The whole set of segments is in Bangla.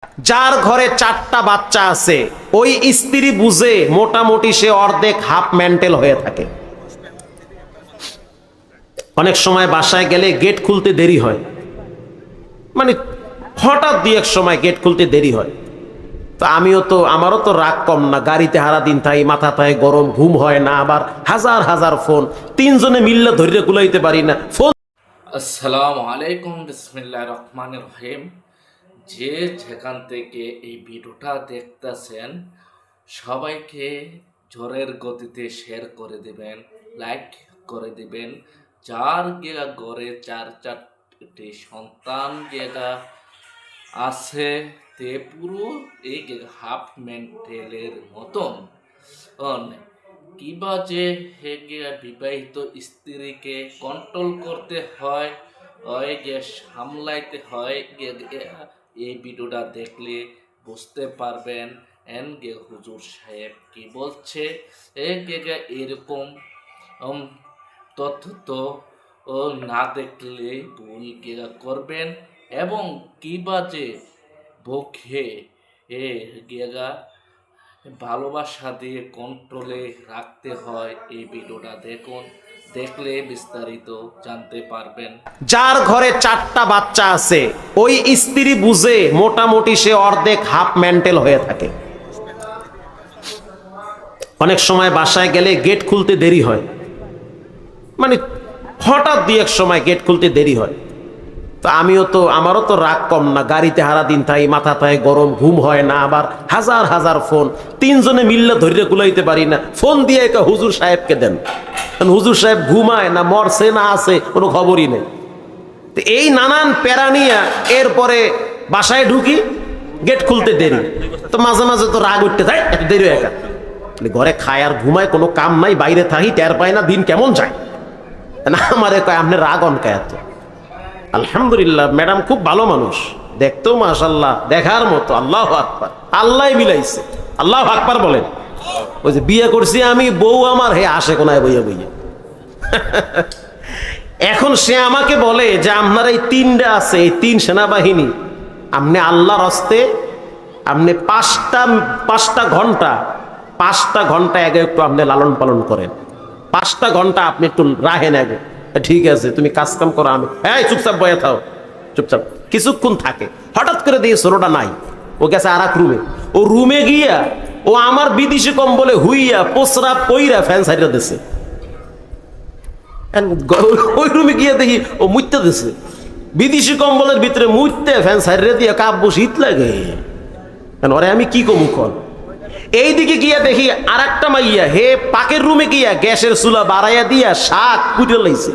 যার ঘরে 4টা বাচ্চা আছে ওই স্ত্রী বুঝে মোটামুটি সে অর্ধেক হাফ মেন্টাল হয়ে থাকে। অনেক সময় বাসায় গেলে গেট খুলতে দেরি হয়, মানে হঠাৎ দুই এক সময় গেট খুলতে দেরি হয়। তো আমারও তো রাগ কম না, গাড়িতে হারা দিন থাই, মাথা থাই গরম, ঘুম হয় না, আবার হাজার হাজার ফোন, তিনজনে মিললে ধৈর্য কুলাইতে পারি না ফোন। আসসালামু আলাইকুম, বিসমিল্লাহির রহমানির রহিম। যে যেখান থেকে এই ভিডিওটা দেখতেছেন সবাইকে ঝড়ের গতিতে শেয়ার করে দিবেন, লাইক করে দিবেন। যার গেগা ঘরে 4-4টি সন্তান গেগা আছে তে পুরো এই হাফ মেন্টালের মতন কিবা যে বিবাহিত স্ত্রীকে কন্ট্রোল করতে হয়, যে সামলাইতে হয়, এই ভিডিওটা দেখলে বুঝতে পারবেন হুজুর সাহেব কি বলছে। এরকম তথ্য তো না দেখলে ভুল করবেন, এবং কিবা যে বকে ভালোবাসা দিয়ে কন্ট্রোলে রাখতে হয়। এই ভিডিওটা দেখুন, দেখলে বিস্তারিত জানতে পারবেন। যার ঘরে 4টা বাচ্চা আছে ওই স্ত্রী বুঝে মোটামুটি সে অর্ধেক হাফ মেন্টাল হয়ে থাকে। অনেক সময় বাসায় গেলে গেট খুলতে দেরি হয়, মানে হঠাৎ দুই এক সময় গেট খুলতে দেরি হয়। তো আমারও তো রাগ কম না, গাড়িতে হারা দিন থাই, মাথা থাই গরম, ঘুম হয় না, আবার হাজার হাজার ফোন, তিনজনে মিললে ধৈর্য কুলাইতে পারি না। ফোন দিয়ে হুজুর সাহেবকে দেন, হুজুর সাহেব ঘুমায় না, মরছে না আছে কোনো খবরই নেই। তো এই নানান প্যারা নিয়ে এরপরে বাসায় ঢুকি, গেট খুলতে দেরি, তো মাঝে মাঝে তো রাগ উঠতে থাকে, এত দেরি একা ঘরে খায় আর ঘুমায়, কোনো কাম নাই, বাইরে থাকি, টের পায় না দিন কেমন যায় না। আমারে কয় আপনি রাগ অনকা এত। আলহামদুলিল্লাহ, ম্যাডাম খুব ভালো মানুষ, দেখতেও মাশাআল্লাহ দেখার মতো। আল্লাহু আকবার, আল্লাহ মিলাইছে, আল্লাহু আকবার বলেন। ওই যে বিয়ে করছি আমি, বউ আমার হে আসে কোনায় বইয়া বইয়া। এখন সে আমাকে বলে যে আপনার এই 3টা আছে, এই 3 সেনাবাহিনী, আপনি আল্লাহর হস্তে আপনি 5টা ঘন্টা আগে একটু আপনি লালন পালন করেন, 5টা ঘন্টা আপনি একটু রাহেন আগে। ঠিক আছে, তুমি কাজ কাম করো, আমি হ্যাঁ চুপচাপ বয়ে থাও, চুপচাপ। কিছুক্ষণ থাকে, হঠাৎ করে দিয়ে ষোলোটা নাই, ও গেছে আর এক রুমে। ও রুমে গিয়া ও আমার বিদেশি কম্বলে হুইয়া পোসরা পইরা ফ্যান সাইডা দিছে। ওই রুমে গিয়া দেখি ও মুইতে দিছে, বিদেশি কম্বলের ভিতরে মুইতে ফ্যান সাইডে দিয়ে কাব্য শীত লাগে। ওরে আমি কি কমু কল। এইদিকে গিয়া দেখি আর একটা মাইয়া হে পাকের রুমে গিয়া গ্যাসের চুলা বাড়াইয়া দিয়া শাক কুটে লাইছে।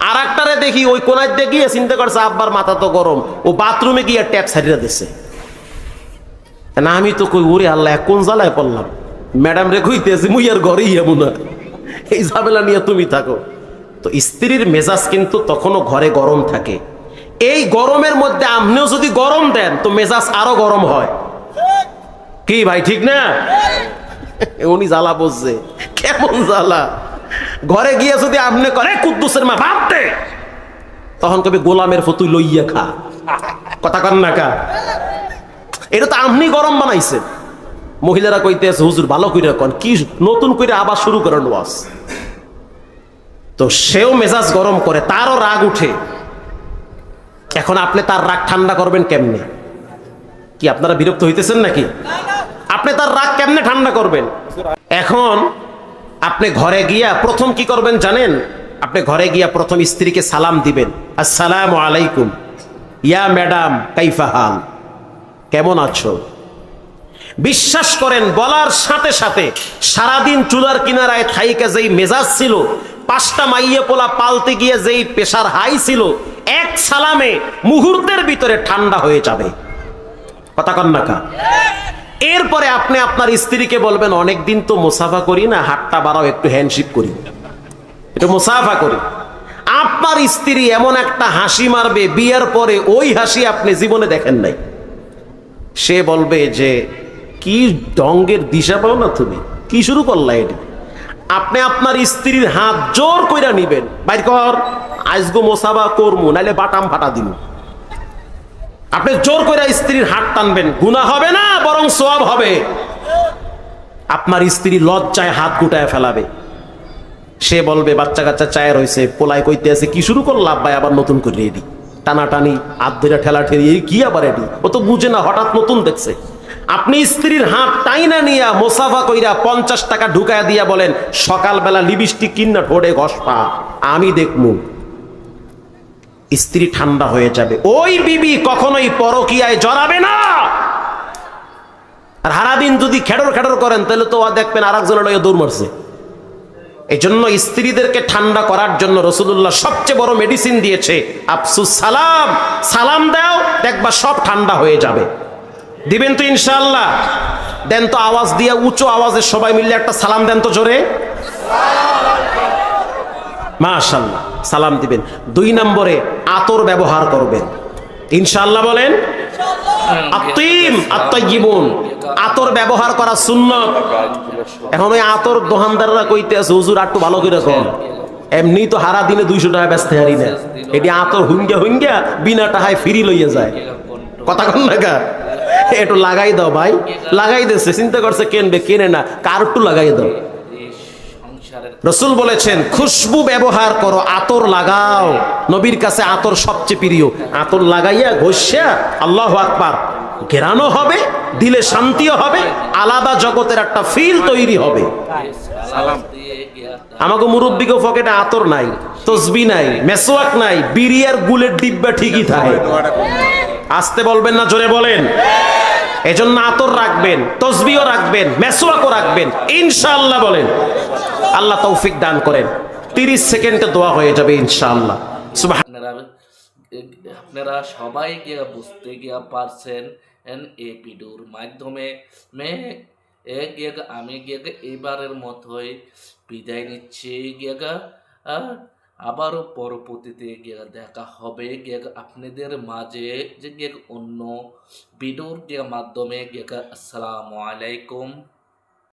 আর একটারে দেখি ওই কোনায় দিয়ে গিয়ে চিন্তা করছে আব্বার মাথা তো গরম, ও বাথরুমে গিয়া ট্যাপ ছাড়িয়ে দিছে। না আমি তো কই ওরে আল্লাহ কোন জ্বালায় পড়লাম। ম্যাডাম রে কইতেছি মুই আর ঘরেই যাবো না, এই ঝামেলা নিয়ে তুমি থাকো। তো স্ত্রীর মেজাজ কিন্তু তখনও ঘরে গরম থাকে। এই গরমের মধ্যে আপনিও যদি গরম দেন তো মেজাজ আরো গরম হয়। কি ভাই ঠিক না? উনি জ্বালা বুঝছে, কেমন জ্বালা। ঘরে গিয়ে যদি আপনি করে কুদ্দুসের মা ভাবতে, তখন কবি গোলামের ফতুই লইয়া খা, কথা কন না কা। এটা তো আপনি গরম বানাইছেন। মহিলারা কইতেছে হুজুর ভালো কইরা কন, কি নতুন করে আবার শুরু করেন ওয়াজ। তো সেও মেজাজ গরম করে, তারও রাগ উঠে। এখন আপনি তার রাগ ঠান্ডা করবেন কেমনে? কি আপনারা বিরক্ত হইতেছেন নাকি? আপনি তার রাগ কেমনে ঠান্ডা করবেন? এখন আপনি ঘরে গিয়া প্রথম কি করবেন জানেন? আপনি ঘরে গিয়া প্রথম স্ত্রীকে সালাম দিবেন, আসসালামু আলাইকুম ইয়া ম্যাডাম কাইফা হাল, কেমন আছো। বিশ্বাস করেন বলার সাথে সাথে সারাদিন চুলার কিনারায় থাইকা যেই মেজাজ ছিল, 5টা মাইয়া পোলা পালতে গিয়ে যেই প্রেসার হাই ছিল, এক সালামে মুহূর্তের ভিতরে ঠান্ডা হয়ে যাবে, কথা কন না কা। এরপরে আপনি আপনার স্ত্রীকে বলবেন অনেকদিন তো মুসাফা করি না, হাতটা বাড়াও, একটু হ্যান্ডশিপ করি, একটু মুসাফা করি। আপনার স্ত্রী এমন একটা হাসি মারবে বিয়ের পরে, ওই হাসি আপনি জীবনে দেখেন নাই। সে বলবে যে কি ঢঙ্গের দিশা পাও না তুমি, কি শুরু করলা এটা। আপনি আপনার স্ত্রীর হাত জোর কইরা নিবেন, বাইর কর, আজগো মোসাফা করমু, নাইলে বাটাম ফাটা দিন। আপনি জোর করে স্ত্রীর হাত টানবেন, গুনাহ হবে না, বরং সওয়াব হবে। আপনার স্ত্রী লজ্জায় হাত গুটায় ফেলাবে, সে বলবে বাচ্চা কাচ্চা চায় রয়েছে, পোলায় কইতে আছে কি শুরু করল আব্বাই, আবার নতুন করে রেডি, টানাটানি, হাত ধরে ঠেলা ঠেলি, কি আবার রেডি, ও তো বুঝে না, হঠাৎ নতুন দেখছে। আপনি স্ত্রীর হাত টাইনা নিয়া মোসাফা কইরা 50 টাকা ঢুকায়া দিয়া বলেন সকালবেলা লিপস্টিক কিনা ঠোঁটে ঘষপা, আমি দেখমু। স্ত্রী ঠান্ডা হয়ে যাবে, ওই বিবি কখনোই পরকীয়ায় জড়াবে না। আর সারাদিন যদি খেডর খেডর করেন তাহলে তো দেখবেন আর একজনের লইয়া দৌড় মারছে। এই জন্য স্ত্রীদেরকে ঠান্ডা করার জন্য রাসূলুল্লাহ সবচেয়ে বড় মেডিসিন দিয়েছে, আফসুস সালাম, সালাম দাও, দেখবা সব ঠান্ডা হয়ে যাবে। দিবেন তো ইনশাআল্লাহ? দেন তো আওয়াজ দিয়ে, উঁচু আওয়াজে সবাই মিলে একটা সালাম দেন তো জোরে, মাশাআল্লাহ, সালাম দিবেন। 2 নম্বরে আতর ব্যবহার করবেন, ইনশাআল্লাহ বলেন। আত্তিম আত্তাইয়িবুন, আতর ব্যবহার করা সুন্নাত। এখন ওই আতর দোকানদাররা কইতে আছে হুজুর একটু ভালো করে কম, এমনি তো হারা দিনে 200 টাকা বেচতে হারি না, এটি আতর হুঙ্গা হুঙ্গা বিনা টাকায় ফ্রি লইয়া যায়, কথা কন না কা, একটু লাগাই দাও ভাই, লাগাই দিচ্ছে, চিন্তা করছে কেনবে, কেনে না, কার একটু লাগাই দাও। রাসূল বলেছেন খুশবু ব্যবহার করো, আতর লাগাও, নবীর কাছে আতর সবচেয়ে প্রিয়। আতর লাগাইয়া ঘষা আল্লাহু আকবার, ঘেরানো হবে, দিলে শান্তিও হবে, আলাদা জগতের একটা ফিল তৈরি হবে। আমাকে মুরব্বিকে পকেটে আতর নাই, তসবি নাই, মেসওয়াক নাই, বিড়ি আর গুলের ডিব্বা ঠিকই থাকে। আসতে বলবেন না, জোরে বলেন। এজন্য আতর রাখবেন, তসবিও রাখবেন, মেসওয়াকও রাখবেন, ইনশাআল্লাহ বলেন। আল্লাহ তৌফিক দান করেন। 30 সেকেন্ডে দোয়া হয়ে যাবে ইনশাআল্লাহ। আপনারা সবাই গিয়ে বুঝতে গিয়া পারছেন এই ভিডিওর মাধ্যমে। আমি গিয়ে এবারের মতোই বিদায় নিচ্ছি গিয়ে, আবারও পরবর্তীতে গিয়ে দেখা হবে গিয়ে আপনাদের মাঝে যে গিয়ে অন্য ভিডিওর মাধ্যমে গিয়ে। আসসালামু আলাইকুম।